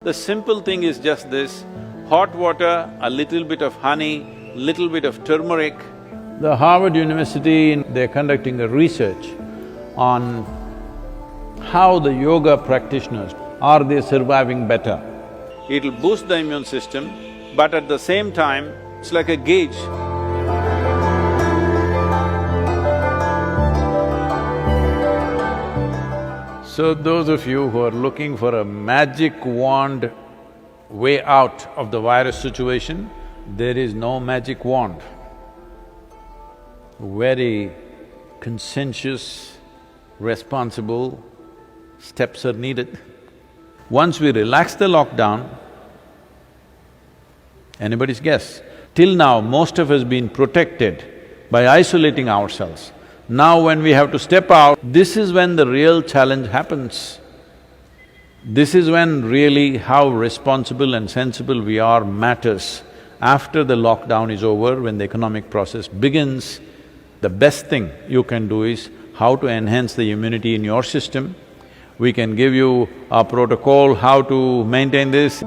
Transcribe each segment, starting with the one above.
The simple thing is just this: hot water, a little bit of honey, little bit of turmeric. The Harvard University, they're conducting a research on how the yoga practitioners, are they surviving better? It'll boost the immune system, but at the same time, it's like a gauge. So those of you who are looking for a magic wand way out of the virus situation, there is no magic wand. Very conscientious, responsible steps are needed. Once we relax the lockdown, anybody's guess. Till now, most of us been protected by isolating ourselves. Now when we have to step out, this is when the real challenge happens. This is when really how responsible and sensible we are matters. After the lockdown is over, when the economic process begins, the best thing you can do is how to enhance the immunity in your system. We can give you a protocol how to maintain this.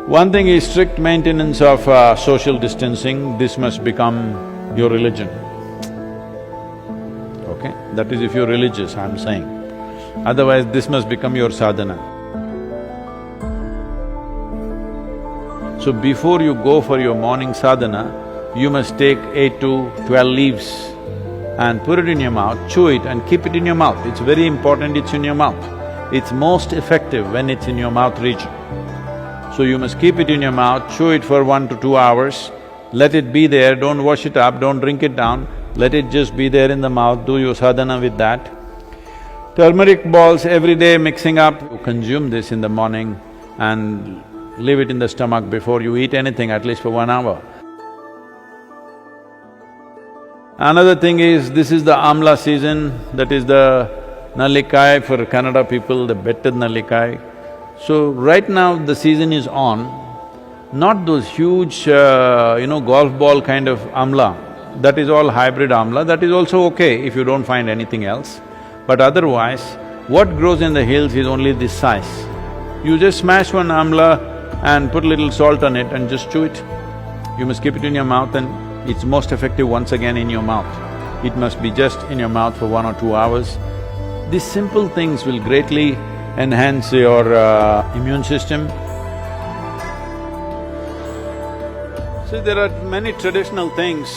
One thing is strict maintenance of social distancing. This must become your religion, okay? That is if you're religious, I'm saying. Otherwise, this must become your sadhana. So before you go for your morning sadhana, you must take 8 to 12 leaves and put it in your mouth, chew it and keep it in your mouth. It's very important it's in your mouth. It's most effective when it's in your mouth region. So you must keep it in your mouth, chew it for 1 to 2 hours, let it be there, don't wash it up, don't drink it down, let it just be there in the mouth, do your sadhana with that. Turmeric balls every day mixing up, you consume this in the morning and leave it in the stomach before you eat anything, at least for 1 hour. Another thing is, this is the amla season, that is the nallikai for Kannada people, the better nallikai. So right now the season is on, not those huge, golf ball kind of amla, that is all hybrid amla, that is also okay if you don't find anything else. But otherwise, what grows in the hills is only this size. You just smash one amla and put a little salt on it and just chew it. You must keep it in your mouth and it's most effective once again in your mouth. It must be just in your mouth for 1 or 2 hours. These simple things will greatly enhance your immune system. So there are many traditional things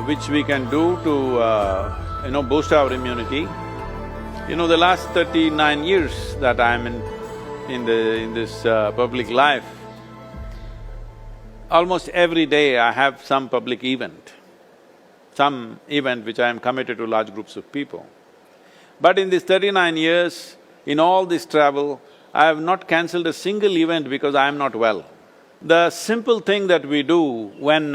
which we can do to boost our immunity. The last 39 years that I'm in this public life, almost every day I have some public event, some event which I am committed to large groups of people. But in these 39 years, in all this travel, I have not cancelled a single event because I am not well. The simple thing that we do when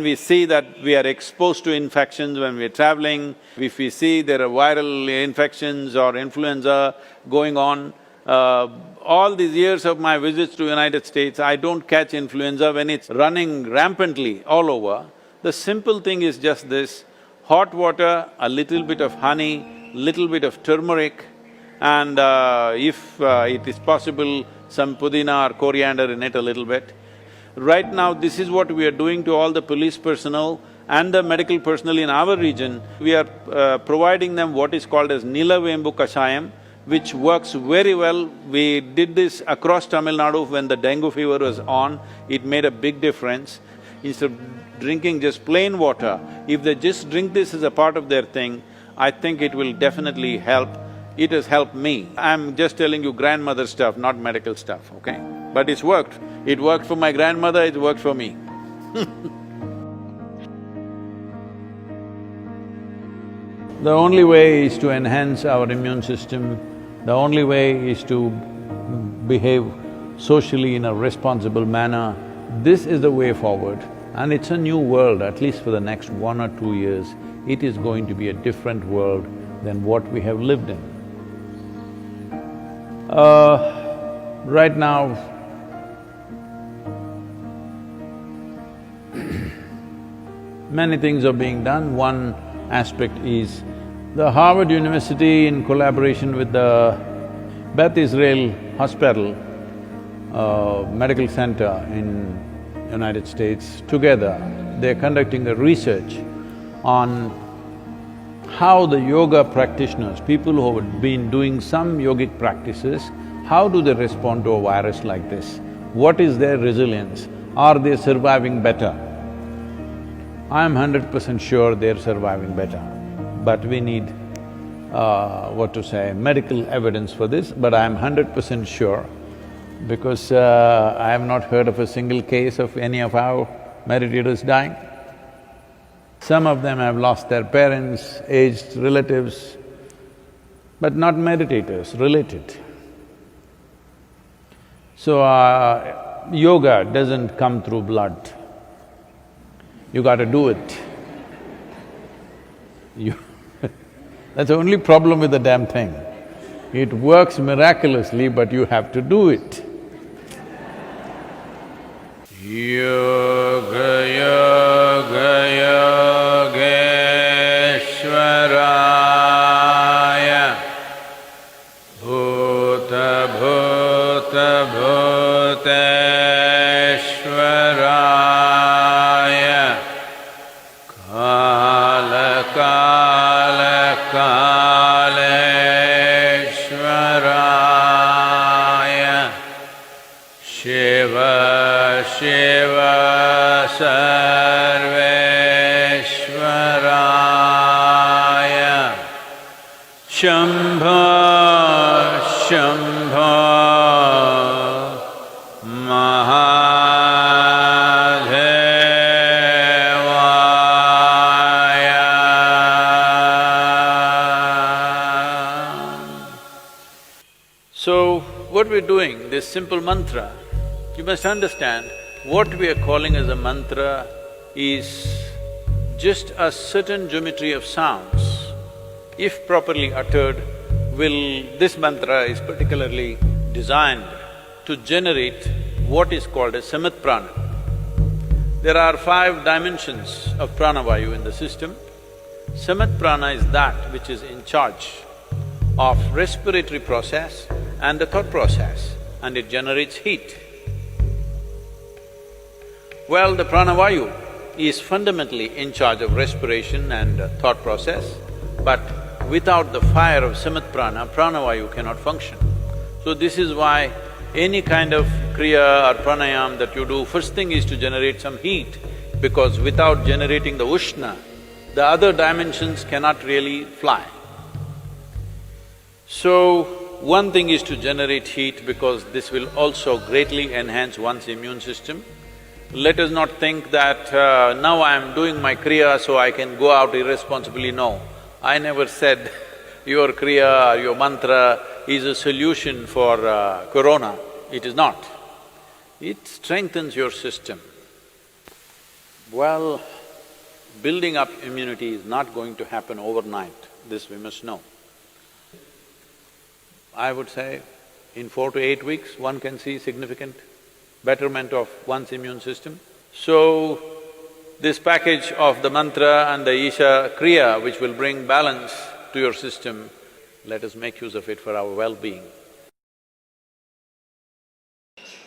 we see that we are exposed to infections, when we are traveling, if we see there are viral infections or influenza going on, all these years of my visits to United States, I don't catch influenza when it's running rampantly all over. The simple thing is just this: hot water, a little bit of honey, little bit of turmeric, and if it is possible, some pudina or coriander in it a little bit. Right now, this is what we are doing to all the police personnel and the medical personnel in our region. We are providing them what is called as Nilavembu Kashayam, which works very well. We did this across Tamil Nadu when the dengue fever was on, it made a big difference. Instead of drinking just plain water, if they just drink this as a part of their thing, I think it will definitely help. It has helped me. I'm just telling you grandmother stuff, not medical stuff, okay? But it's worked. It worked for my grandmother, it worked for me. The only way is to enhance our immune system, the only way is to behave socially in a responsible manner. This is the way forward, and it's a new world, at least for the next 1 or 2 years. It is going to be a different world than what we have lived in. Right now, many things are being done. One aspect is The Harvard University, in collaboration with the Beth Israel Hospital, medical center in United States, together they're conducting a research on how the yoga practitioners, people who have been doing some yogic practices, how do they respond to a virus like this? What is their resilience? Are they surviving better? I'm 100% sure they're surviving better, but we need, medical evidence for this, but I'm 100% sure because I have not heard of a single case of any of our meditators dying. Some of them have lost their parents, aged relatives, but not meditators, related. So, yoga doesn't come through blood. You gotta do it. That's the only problem with the damn thing. It works miraculously, but you have to do it. Yoga yoga yogeshwaraya bhuta bhuta bhuteshwaraya kala kala kaleshwaraya Shiva Shiva Sarveshwaraya Shambho Shambho Mahadevaya. So, what we're doing, this simple mantra, you must understand, what we are calling as a mantra is just a certain geometry of sounds. If properly uttered, this mantra is particularly designed to generate what is called as samat prana. There are 5 dimensions of pranavayu in the system. Samat prana is that which is in charge of respiratory process and the thought process, and it generates heat. Well, the pranavayu is fundamentally in charge of respiration and thought process, but without the fire of samat prana, pranavayu cannot function. So this is why any kind of kriya or pranayam that you do, first thing is to generate some heat, because without generating the ushna, the other dimensions cannot really fly. So, one thing is to generate heat because this will also greatly enhance one's immune system. Let us not think that now I am doing my kriya so I can go out irresponsibly. No, I never said your kriya or your mantra is a solution for corona. It is not. It strengthens your system. Well, building up immunity is not going to happen overnight, this we must know. I would say in 4 to 8 weeks, one can see significant betterment of one's immune system. So, this package of the mantra and the Isha Kriya, which will bring balance to your system, let us make use of it for our well-being.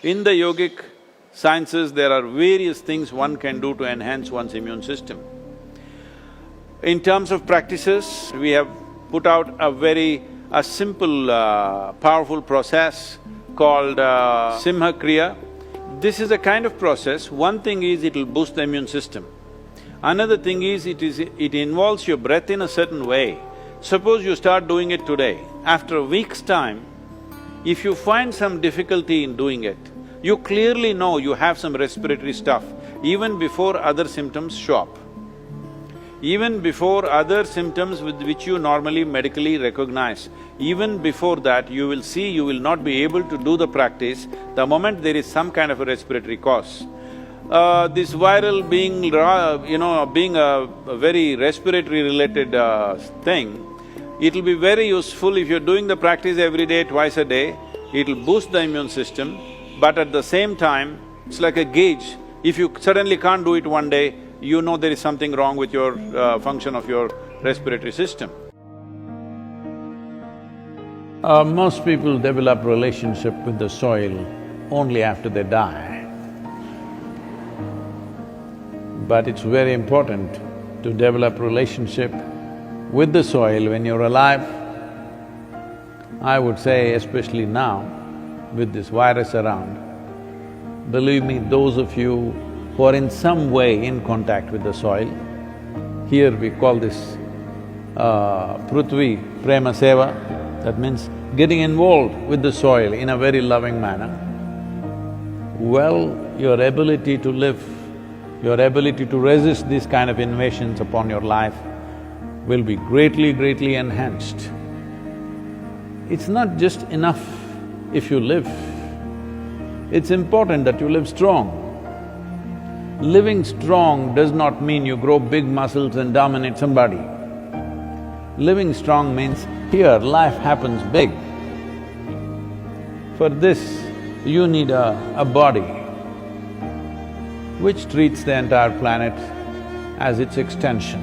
In the yogic sciences, there are various things one can do to enhance one's immune system. In terms of practices, we have put out a simple, powerful process called Simha Kriya. This is a kind of process. One thing is it'll boost the immune system. Another thing is it involves your breath in a certain way. Suppose you start doing it today, after a week's time, if you find some difficulty in doing it, you clearly know you have some respiratory stuff even before other symptoms show up. Even before other symptoms with which you normally medically recognize, even before that you will see you will not be able to do the practice the moment there is some kind of a respiratory cause. This viral being being a very respiratory related thing, it'll be very useful if you're doing the practice every day, twice a day, it'll boost the immune system, but at the same time, it's like a gauge. If you suddenly can't do it one day, you know there is something wrong with your function of your respiratory system. Most people develop relationship with the soil only after they die. But it's very important to develop relationship with the soil when you're alive. I would say especially now, with this virus around, believe me, those of you who are in some way in contact with the soil, here we call this Prithvi Prema Seva, that means getting involved with the soil in a very loving manner, well, your ability to live, your ability to resist these kind of invasions upon your life will be greatly enhanced. It's not just enough if you live, it's important that you live strong. Living strong does not mean you grow big muscles and dominate somebody. Living strong means here life happens big. For this, you need a body which treats the entire planet as its extension,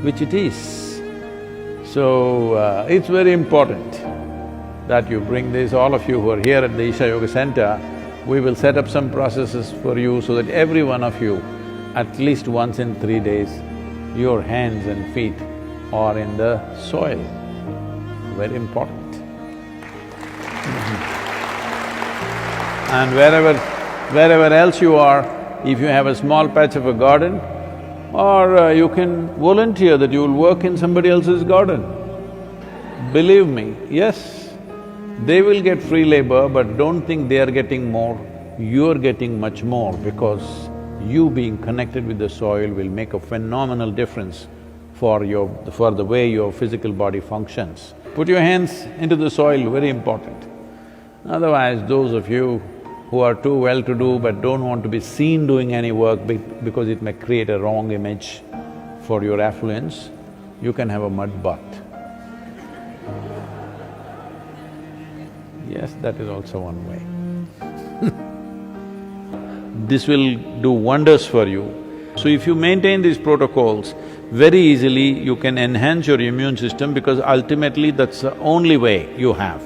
which it is. So, it's very important that you bring this, all of you who are here at the Isha Yoga Center, we will set up some processes for you so that every one of you, at least once in 3 days, your hands and feet are in the soil. Very important. And wherever else you are, if you have a small patch of a garden, or you can volunteer that you will work in somebody else's garden. Believe me, yes, they will get free labor, but don't think they are getting more, you're getting much more because you being connected with the soil will make a phenomenal difference for the way your physical body functions. Put your hands into the soil, very important. Otherwise, those of you who are too well-to-do but don't want to be seen doing any work because it may create a wrong image for your affluence, you can have a mud bath. Yes, that is also one way. This will do wonders for you. So if you maintain these protocols, very easily you can enhance your immune system because ultimately that's the only way you have.